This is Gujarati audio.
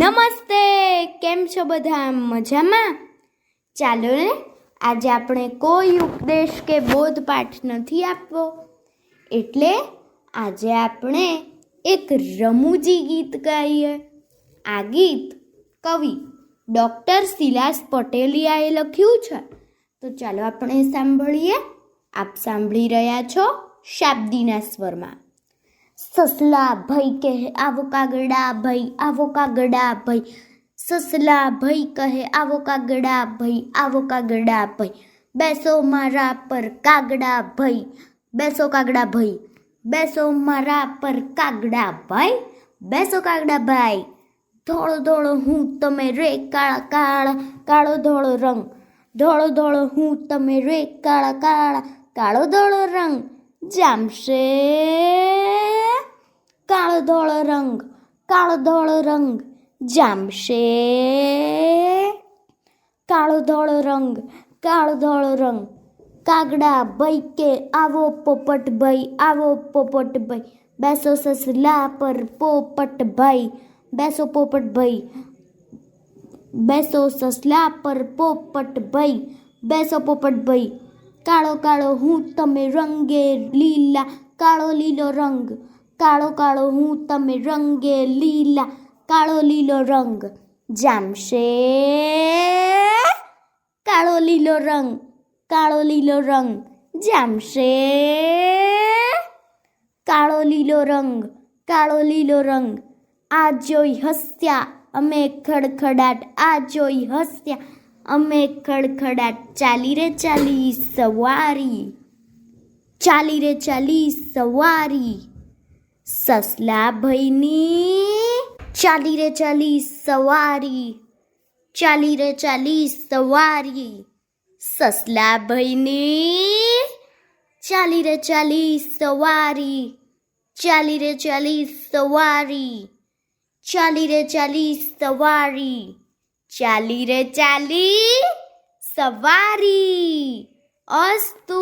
નમસ્તે, કેમ છો બધા? મજામાં? ચાલો ને, આજે આપણે કોઈ ઉપદેશ કે બોધપાઠ નથી આપવો, એટલે આજે આપણે એક રમૂજી ગીત ગાઈએ. આ ગીત કવિ ડૉક્ટર સિલાસ પટેલિયાએ લખ્યું છે, તો ચાલો આપણે સાંભળીએ. આપ સાંભળી રહ્યા છો શાબ્દીના સ્વરમાં. સસલા ભાઈ કહે આવો કાગડા ભાઈ, આવો કાગડા ભાઈ. સસલા ભાઈ કહે આવો કાગડા ભાઈ, આવો કાગડા ભાઈ. બેસો મારા પર કાગડા ભાઈ, બેસો કાગડા ભાઈ. બેસો મારા પર કાગડા ભાઈ, બેસો કાગડા ભાઈ. ધોળો ધોળો હું તમે રે કાળા કાળા, કાળો ધોળો રંગ. ધોળો ધોળો હું તમે રે કાળા કાળા, કાળો ધોળો રંગ. જામશે કાળો ધોળો રંગ, કાળો ધોળો રંગ. જામશે કાળો ધોળો રંગ, કાળો ધોળો રંગ. કાગડા ભાઈ કે આવો પોપટ ભાઈ, આવો પોપટ ભાઈ. બેસો સસલા પર પોપટ ભાઈ, બેસો પોપટ ભાઈ. બેસો સસલા પર પોપટ ભાઈ, બેસો પોપટ ભાઈ. કાળો કાળો હું તમે રંગે લીલા, કાળો લીલો રંગ. કાળો કાળો હું તમે રંગે લીલા, કાળો લીલો રંગ. જામશે કાળો લીલો રંગ, કાળો લીલો રંગ. જામશે કાળો લીલો રંગ, કાળો લીલો રંગ. આ જોઈ હસ્યા અમે ખડખડાટ, આ જોઈ હસ્યા અમે ખડખડાટ. ચાલી રે ચાલી સવારી, ચાલી રે ચાલી સવારી. સસલા ભાઈની ચાલી રે ચાલી સવારી, ચાલી રે ચાલી સવારી. સસલા ભાઈની ચાલી રે ચાલી સવારી, ચાલી રે ચાલી સવારી. ચાલી રે ચાલી સવારી, ચાલી રે ચાલી સવારી. અસ્તુ.